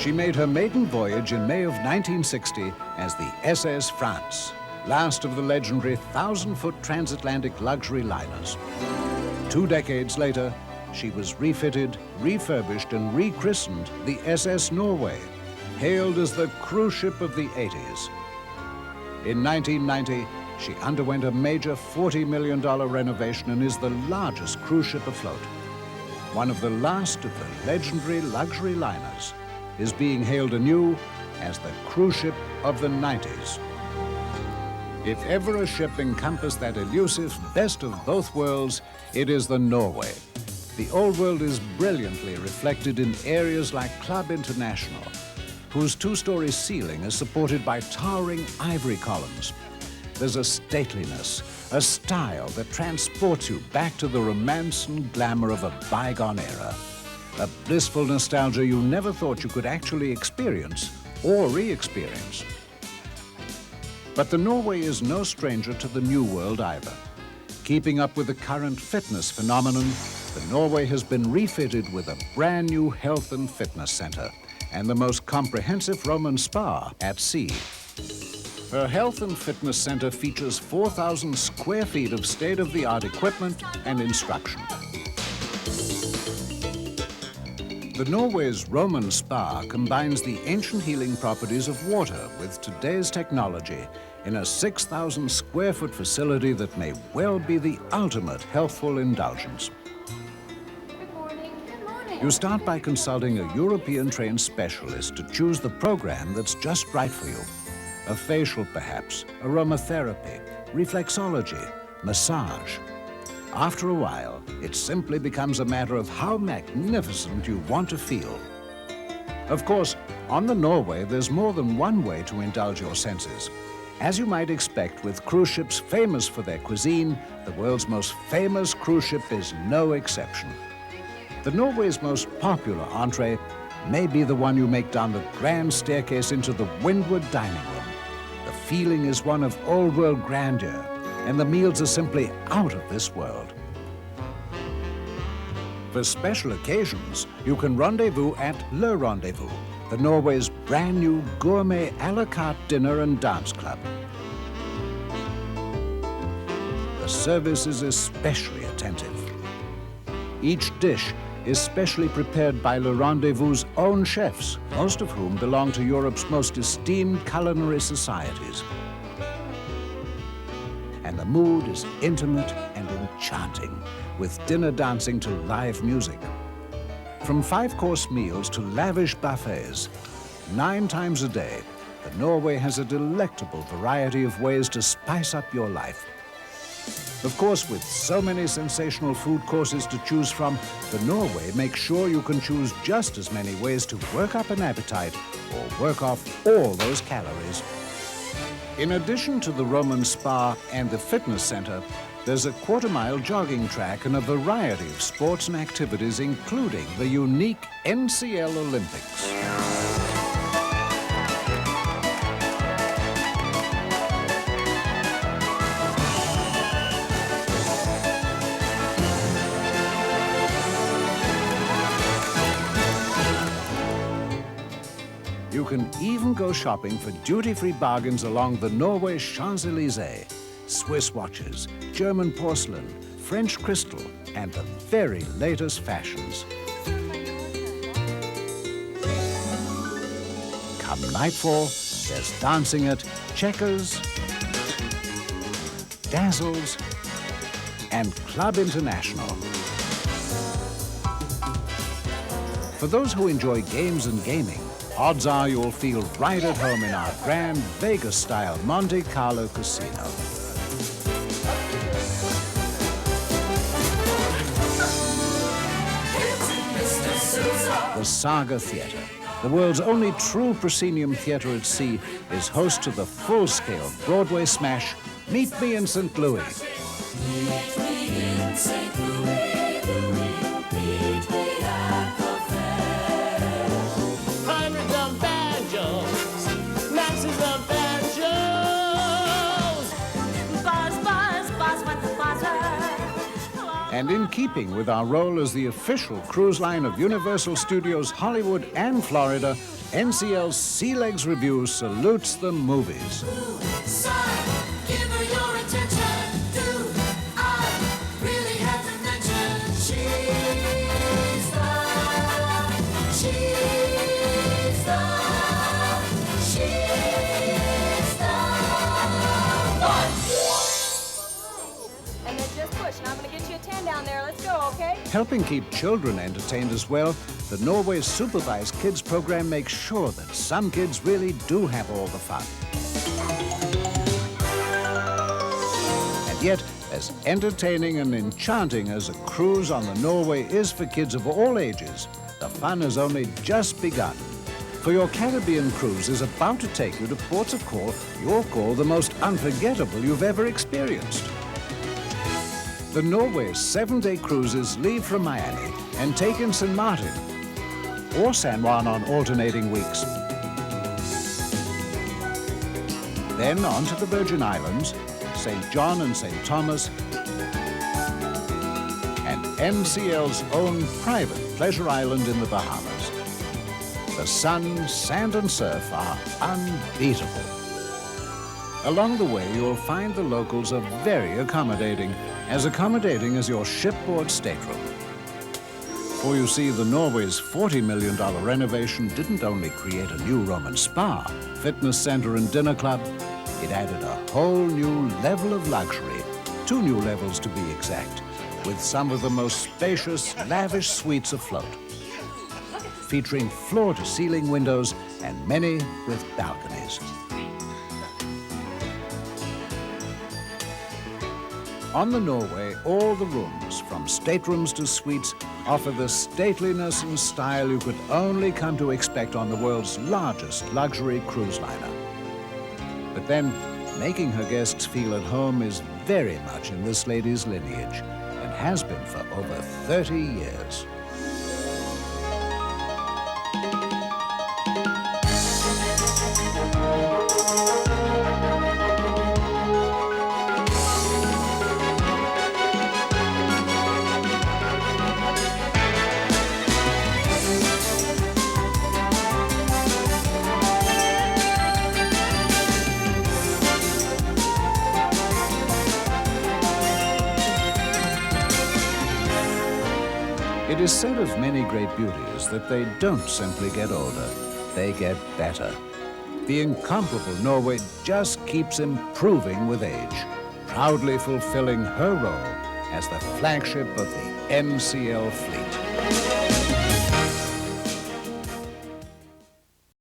She made her maiden voyage in May of 1960 as the SS France, last of the legendary 1,000-foot transatlantic luxury liners. 2 decades later, she was refitted, refurbished, and rechristened the SS Norway, hailed as the cruise ship of the 80s. In 1990, she underwent a major $40 million renovation and is the largest cruise ship afloat. One of the last of the legendary luxury liners is being hailed anew as the cruise ship of the 90s. If ever a ship encompassed that elusive best of both worlds, it is the Norway. The old world is brilliantly reflected in areas like Club International, whose 2-story ceiling is supported by towering ivory columns. There's a stateliness, a style that transports you back to the romance and glamour of a bygone era. A blissful nostalgia you never thought you could actually experience or re-experience. But the Norway is no stranger to the New World either. Keeping up with the current fitness phenomenon, the Norway has been refitted with a brand new health and fitness center and the most comprehensive Roman spa at sea. Her health and fitness center features 4,000 square feet of state-of-the-art equipment and instruction. The Norway's Roman spa combines the ancient healing properties of water with today's technology in a 6,000 square foot facility that may well be the ultimate healthful indulgence. Good morning. Good morning. You start by consulting a European-trained specialist to choose the program that's just right for you. A facial, perhaps, aromatherapy, reflexology, massage. After a while, it simply becomes a matter of how magnificent you want to feel. Of course, on the Norway, there's more than one way to indulge your senses. As you might expect with cruise ships famous for their cuisine, the world's most famous cruise ship is no exception. The Norway's most popular entree may be the one you make down the grand staircase into the windward dining room. The feeling is one of old-world grandeur, and the meals are simply out of this world. For special occasions, you can rendezvous at Le Rendezvous, the Norway's brand new gourmet a la carte dinner and dance club. The service is especially attentive. Each dish is specially prepared by Le Rendezvous' own chefs, most of whom belong to Europe's most esteemed culinary societies. And the mood is intimate and enchanting, with dinner dancing to live music. From 5-course meals to lavish buffets, 9 times a day, the Norway has a delectable variety of ways to spice up your life. Of course, with so many sensational food courses to choose from, the Norway makes sure you can choose just as many ways to work up an appetite or work off all those calories. In addition to the Roman spa and the fitness center, there's a quarter-mile jogging track and a variety of sports and activities, including the unique NCL Olympics. You can even go shopping for duty-free bargains along the Norway Champs-Élysées. Swiss watches, German porcelain, French crystal, and the very latest fashions. Come nightfall, there's dancing at Checkers, Dazzles, and Club International. For those who enjoy games and gaming, odds are you'll feel right at home in our grand Vegas-style Monte Carlo casino. The Saga Theatre, the world's only true proscenium theatre at sea, is host to the full-scale Broadway smash, Meet Me in St. Louis. Meet me in St. Louis, meet me at the fair. Hundreds of banjos, masses of banjos. Buzz, buzz, buzz with the buzzer. And in keeping with our role as the official cruise line of Universal Studios Hollywood and Florida, NCL's Sea Legs Review salutes the movies. Son, give her your attention. Do I really have to mention she's the one. And then just push, and I'm gonna get you a 10 down there. Let's go, okay? Helping keep children entertained as well, the Norway's supervised kids program makes sure that some kids really do have all the fun. And yet, as entertaining and enchanting as a cruise on the Norway is for kids of all ages, the fun has only just begun. For your Caribbean cruise is about to take you to ports of call you'll call the most unforgettable you've ever experienced. The Norway's 7-day cruises leave from Miami and take in St. Martin or San Juan on alternating weeks. Then on to the Virgin Islands, St. John and St. Thomas, and NCL's own private pleasure island in the Bahamas. The sun, sand and surf are unbeatable. Along the way, you'll find the locals are very accommodating as your shipboard stateroom. For you see, the Norway's $40 million renovation didn't only create a new Roman spa, fitness center and dinner club, it added a whole new level of luxury, 2 new levels to be exact, with some of the most spacious, lavish suites afloat, featuring floor-to-ceiling windows and many with balconies. On the Norway, all the rooms, from staterooms to suites, offer the stateliness and style you could only come to expect on the world's largest luxury cruise liner. But then, making her guests feel at home is very much in this lady's lineage, and has been for over 30 years. It is said of many great beauties that they don't simply get older, they get better. The incomparable Norway just keeps improving with age, proudly fulfilling her role as the flagship of the NCL fleet.